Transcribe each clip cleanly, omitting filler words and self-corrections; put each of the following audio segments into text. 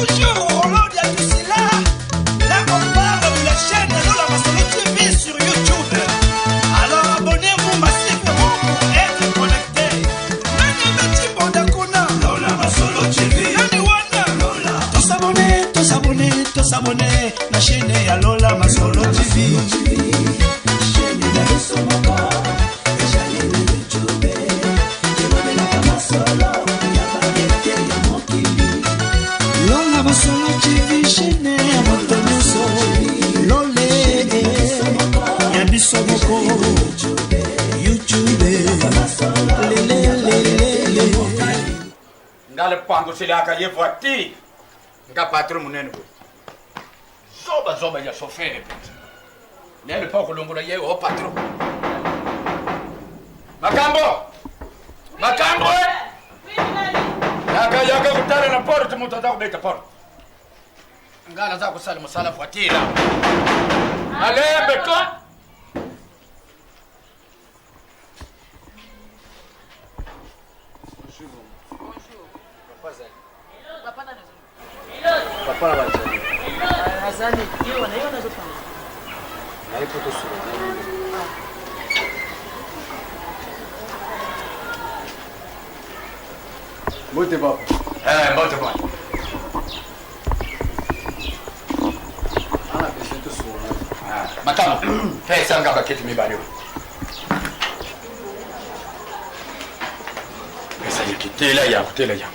toujours au nom de Lucilla. Là on parle de la chaîne Lola Masolo TV sur YouTube. Alors abonnez-vous massivement pour être connecté. Nani Beti Bondakuna Lola Masolo TV. Nani Wana Lola. Tous s'abonner la chaîne ya Lola Masolo TV. Chaîne ya Somoko. Masolo TV chaîne motonoso lole ya bisomoko YouTube lele ngale pango silaka ye voiture nga patron munene ko zoba ya chauffeur nele pa kulongola ye o patron makambo yaka kutana na porte mtu atakubeta porte ngala za kusala musala voiture alembe ko Papa la bachani. Azali, hiyo wanaiona zote. Na ipo tu sura. Mote papa. mote bwana. Ana pesa tu sura. Makamo, pesa ngaba kitu mibali. Pesa yikitela ya kutela ya.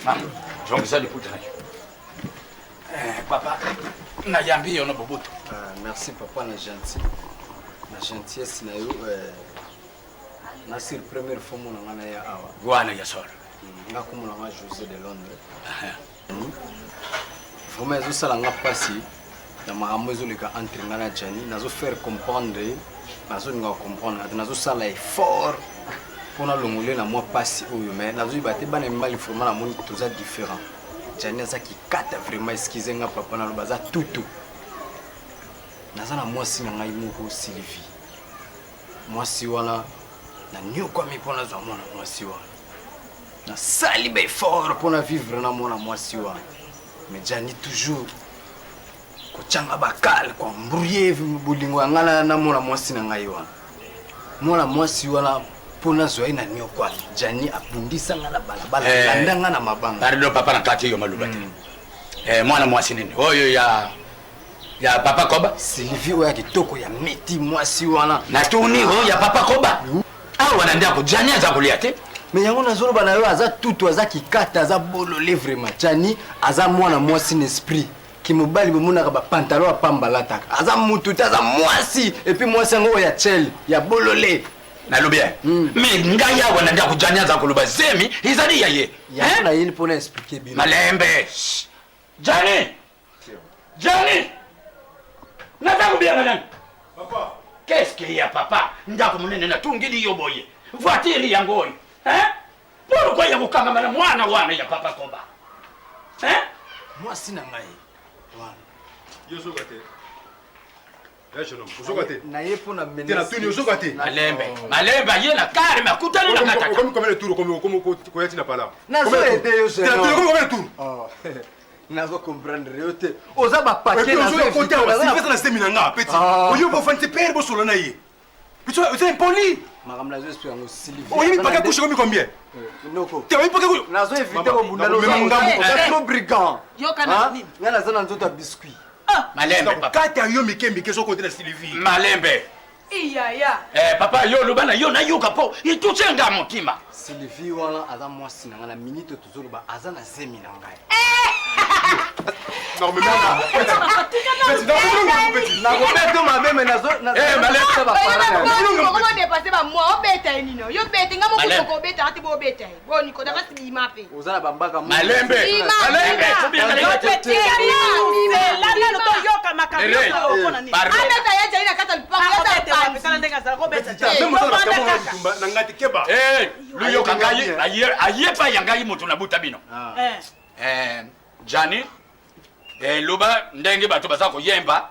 Mama, jonge sali puta nayo. Papa, na yambio na bobuto. Merci papa na gentil. Na gentillesse na yo na sur première fois mon ngana ya awa. Gwana ya solo. Nga kumuna nga José de Londres. Vraiment zo sala nga pasi na makambo zo leka entre nga na Jani nazo faire comprendre nazo nga comprendre nazo sala effort pona longole na moi pasi oyo mais nazo ibate bana mali vraiment na moni toza différent. Jani aza ki kata vraiment excusez nga papa na lobaza tutu. Naza na mwasi na ngai moko Sylvie. Mwasi wana na nyoko mi pona zo mona mwasi wana. Na sali be fort pona vivre na mona mwasi wana. Mais Jani toujours ko changa bakal ko mbrouiller bulingo ngana na mona mwasi na ngai wana. Mona mwasi wana pona zo ina nyoko Jani abundisa ngana balabala landanga na mabanga. Pardon papa na kati yo maluba. Mwana mwasi nini? Oyo ya papa Koba Sylvie oya kitoko ya meti mwasi wana. Na tuni oyo ya papa Koba. Wana ndia ko Jani aza kulia te. Mais yango nazolo bana yo aza tutu aza kikata aza bolole vraiment. Jani aza mwana mwasi n'esprit. Ki mobali bomona ba pantalon a pambalata. Aza mutu aza mwasi et puis mwasi ngo ya chel ya bolole. Na lobia. Mais ngaya wana ndia ko Jani aza kuluba zemi izali yaye. Ya na yini pona expliquer bien. Malembe. Jani. Nataka kubia nani? Papa. Qu'est-ce qu'il y a papa? Ndako munene na tungili yo boye. Voiture yango oyo. Pourquoi ya kukanga mana mwana wana ya papa Koba? Mwasi na ngai. Wana. Yo sokate. Ya chono, sokate. Na yepo na menace. Tena tuni sokate. Malembe yena kare makutana na kata. Comme le tour comme ko yatina pala. Na zo ete yo se. Tena tuni comme le tour. Nazo comprendre yote. Oza ba paquet na zo côté na si fait la stemina petit. Oyo bo fanti père bo solo na ye. Puis c'est impoli. Magam nazo esprit ngo Sylvie. Oyo mi pas coucher comme combien? Noko. Te oyo pas coucher. Nazo éviter ko bunda no ngambo. Oza trop brigand. Yo kana nini? Ngana zana nzoto biscuit. Malembe papa. Kata yo mikembe so côté na Sylvie. Malembe. Iya. Papa yo lubana yo na yuka po. Ituchenga motima. Sylvie wana aza mwasi na ngana minute tozoloba aza na zemi na ngai. Non mais petit. Na robeto mabeme nazo Malembe ba parana. Comment dépasser ba moi obeta nino. Yo beta ngamo ko obeta ati bo obeta. Boni ko daka si mape. Oza na bambaka Malembe. Subia na Beta la to yoka makambo okona nini. Ameta ya jaina kata mpaka ya kana ndenga za robeta. Na ngati keba. Luyo kangai ayepa yangai mutu na buta bino. Jani luba ndenge bato bazako yemba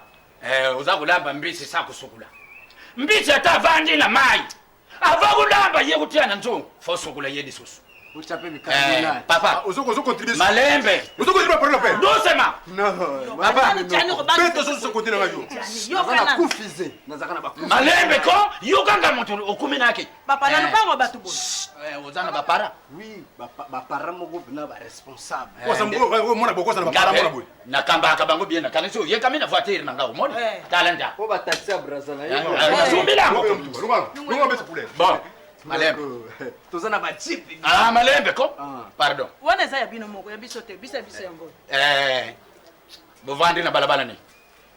uza kulamba mbisi sakusukula mbisi atavandi na mai ava kulamba ye kutiana nzungu fosukula yedi susu Papa. Ozo contribuer. Malembe. Ozo contribuer pour le père. Doucement. Non. Papa, Père to so côté na yo. Nazana kufize. Nazana ba. Malembe ko yokanga moto okuminaki. Papa na lupango batu bo. Ozana bapara. Oui, ba para moko na ba responsable. Ko sa mona boko sa ba para mona boy. Na kamba kabango bien na kaniso ye kamina voiture na ngao moni. Talenta. Ko ba taxi braza na yo. Sumbila ngo. Lunga bese poulet. Bon. Malembe. Tozana ba chip. Ah malembe ko? Pardon. Wana za ya bino moko ya biso te, bisa yango. Bovandi na balabala ni.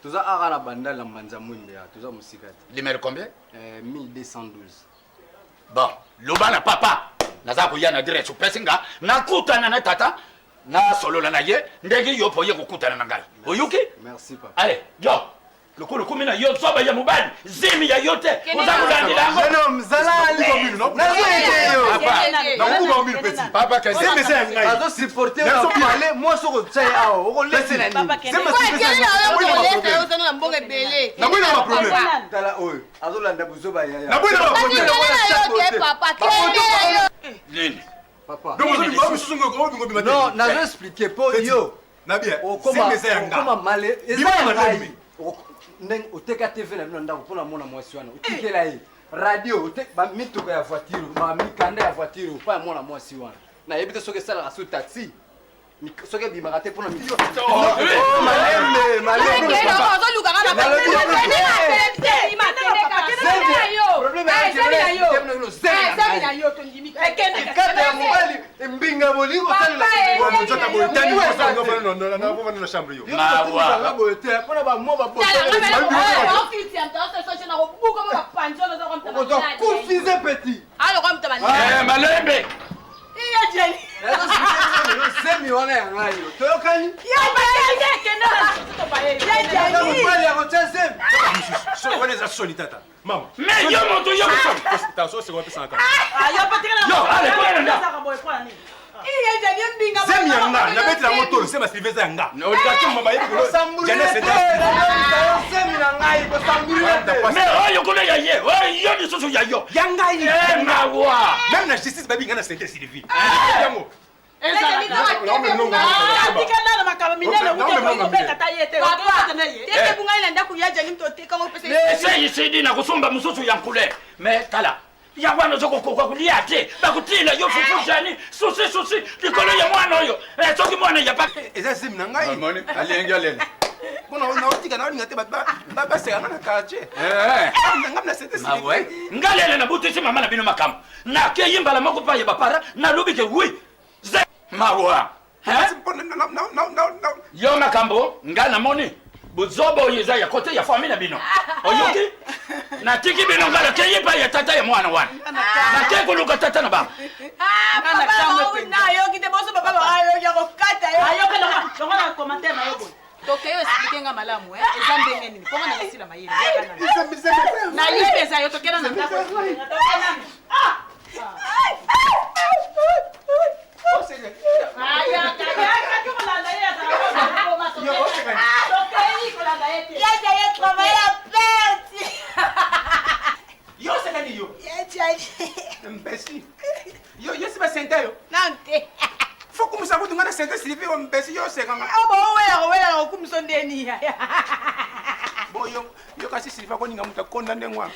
Toza agara banda la manza mwimbe ya, toza musikati. Numéro combien? 1212. Bon, lobana papa. Naza ko yana direct pesinga nakutana na tata na solola na ye ndege yopo ye kukutana na ngai. Oyuki? Merci papa. Allez, yo. Lokolo kumina yo soba ya mubani zimi ya yote uzakulandila ngo Jeune homme zalali nazo ete yo Na kuba omil petit. papa kazi C'est ça ngai. azo supporter na parler moi soko tsaya awo oko laisser na Papa ni kende. Na boy na problème. tala oyo azo landa buzoba ya Na boy na problème. nini papa Donc on se sungo ko bingo bimate. non nazo expliquer po yo Na bien. okoma C'est ça nga. okoma male Bima malembe. ndenge oteka TV na bino ndako mpona mona mwasi wana otikela ye radio bamituka ya voiture bamikanda ya voiture mpa ya mwana mwasi wana nayebi te soki esalaka so taxi soki ebimaka te mpona kata ya mobali mbinga bolingo Mjota boy tani ko sa ngo fana na ko fana na chambre yo. mawa mpona bamo babokufize petit malembe semi wana ya ngai yo toyokani mobali ya kotya semi So on est à soni tata. Maman. mais yo moto yo Ta so c'est quoi ça encore. Yo patikana. Yo, allez, kwa nenda. C'est mianga, na beti la moto, c'est ma Sylvester yanga. No datu mama yebi ko. Jana c'est semi na ngai ko sambulira te mais oyo kuna ya ye oyo ni susu ya yo yanga ni. mawa Même la justice babi ngana c'est Sylvie. Yango. eseyisidi na kusumba mususu ya nkule mais tala yangwana zokokoka kulia te bakutila yo fufu jani susi likolo ya mwana oyo soki mwana ya pa Eza semi na ngai. moni alienga lele Bona na otika na ngate ba se ngana kache. Ngamna c'est Sylvie. mawe ngalele na butisi mama na bino makam na ke yimbala makupa ya bapara na lubike wi ze mawa yo makambo nga namoni buzoba oyo eza ya kote ya famille na bino oyoki natiki bino ngala keyipa ya tata ya mwana wana nake koluka tata na bango tokeyo explique nga malamu eza ndenge nini ponga na esila mayele na ye pesa yo tokena na ndako Yo c'est gani yo. Mbesi. Yo yes ba senta yo. nante Faut comme ça vous ngana senta Sylvie o mbesi yo c'est nganga. wela okumsondeni Bon yo kasi Sylvie ko ninga muta konda ndengwa.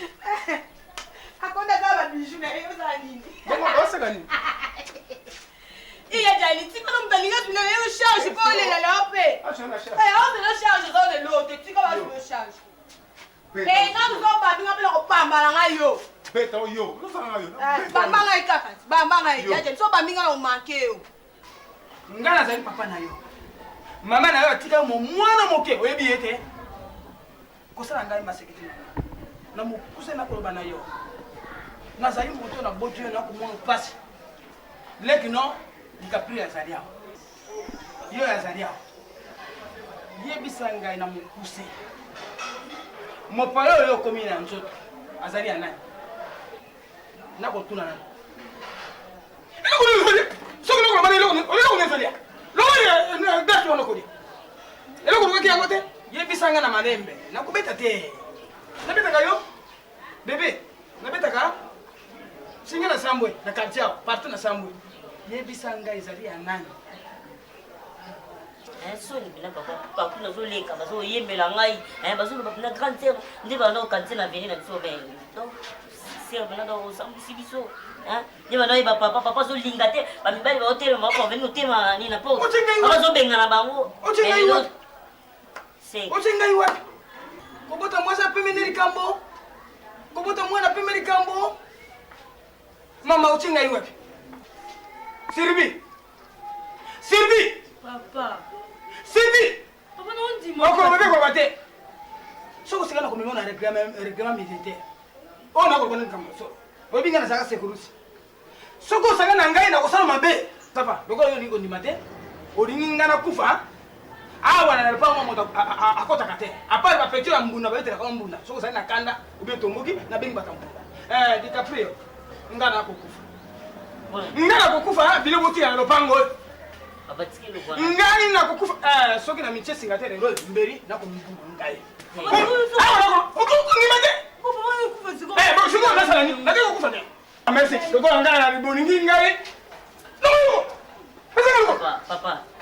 akonda kaba bijou na yo za nini Bon o c'est gani. iya jali tika no mtalinga tuna yo charge ko le la lope Ah je na cher. on le charge dans le lot tika ba le charge na tu ko ba binga pela ko pamba la ngayo Beta yo. Lo sa ngayo. bamba ngai kaka bamba ngai ya jali so ba minga o manke yo ngana zali papa na yo mama na yo atika mo mwana moke oyebi ete kosala ngai masekete na mokuse na koloba na yo nazali moto na boto yo na komona pasi leki no likapri azali aho yo azali aho yebisa ngai na mokuse mopala oyo okomi na nzoto azali ya nani nakotuna nani soki lokolobana eloko dati wana kolia eloko lokaki yango te yebisanga na malembe nakobeta te nabetaka yo bebe nabetaka singa na sambwe na quartier aho partout na sambwe yebisa ngai ezali ya nani? soni bina papa nazoleka bazoyembela ngai bazoloba bina grande sere nde banaokanise na veni na biso donc sere bina osambwisi biso nde banaoyeba papa azolinga te bamibali baotelema baveni otema nina mpo bazobengana bango otie ngai wapi? Kobota mwasi apemene likambo, kobota mwana apeme likambo. Mama otie ngai wapi? Sirbi Papa. Sirbi Papa non dis-moi. Oko bebe ko bate. Soko sikana ko mimona regrama militaire. Ona ko bana likambo so. Obinga na saka sekurusi. Soko saka na ngai na kosala mabe. Papa, doko yo ni ndima te. Olinga na kufa. Awa na lepa moto akota kate. Apa ba petio ya mbunda ba itela kwa mbunda. Soko saka na kanda ubi tomboki na bengi batambuka. DiCaprio ngana kukufa. Ngana kukufa bile boti ya lopango. Papa tiki lo bwana. Ngani na kukufa soki na miche singatere ro mberi na kumbuka ngai. Papa.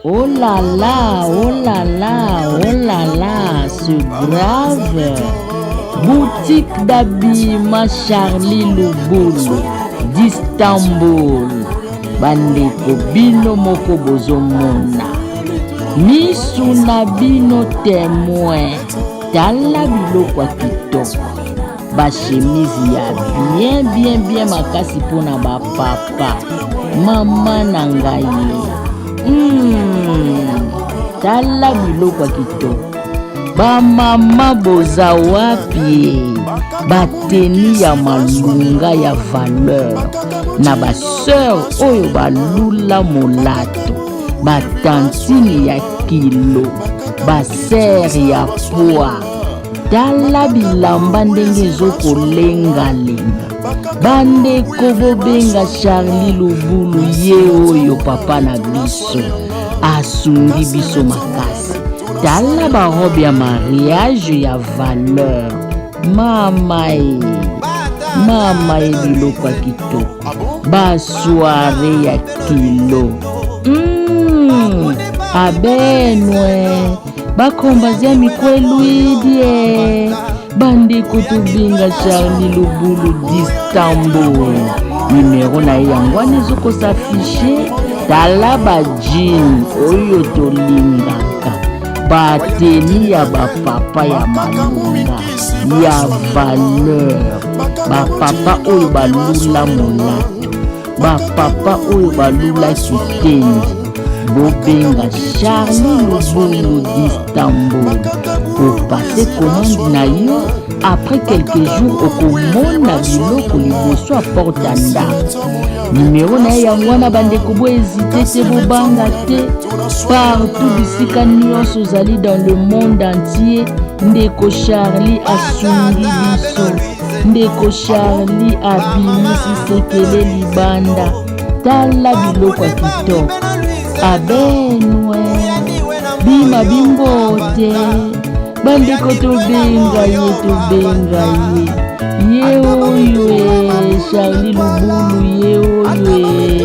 Oh là là, oh là là, oh là là, c'est grave. Boutique d'habillement Charlie Lubulu d'Istanbul. Bandeko bino moko bozomona. Misu na bino témoin. Tala biloko kitoko. Ba chemise ya bien makasi pona ba papa. Mama na ngai. Tala biloko kitoko. Ba mama boza wapi? Bateni ya malunga ya valeur. Na ba sœur oyo balula molato. Ba tantine ya kilo. Ba serre ya poa. Tala bilamba ndenge ezokolengalenga. Bandeko bobenga Charlie Lubulu ye oyo papa na biso asungi biso makasi. Tala ba robe ya mariage ya valeur. Mama biloko ya kitoko. Ba soirée ya kilo. Abenwe bakombazia mikwelwidie. Bandeko tobinga Charlie Lubulu d'Istanbul. Numéro na yango wana ezokosafishe. Tala ba jean oyo tolingaka. Bateni ya bapapa ya malunga ya valeur. Bapapa oyo balula molato. Bapapa oyo balula kitendi. Bobenga Charlie Lubulu d'Istanbul. Pour passer commande na yo, après quelques jours okomona biloko liboso à portanda. Numéro na yango na bandeko bo hésiter te bobanga te. Partout bisika nyonso ozali dans le monde entier. Ndeko Charlie asungi biso. Ndeko Charlie abimisi sekele libanda. Tala biloko ya kitoko. Abenwe bima bimbote. Bandeko tobenga ye oyo Charlie Lubulu ye oyo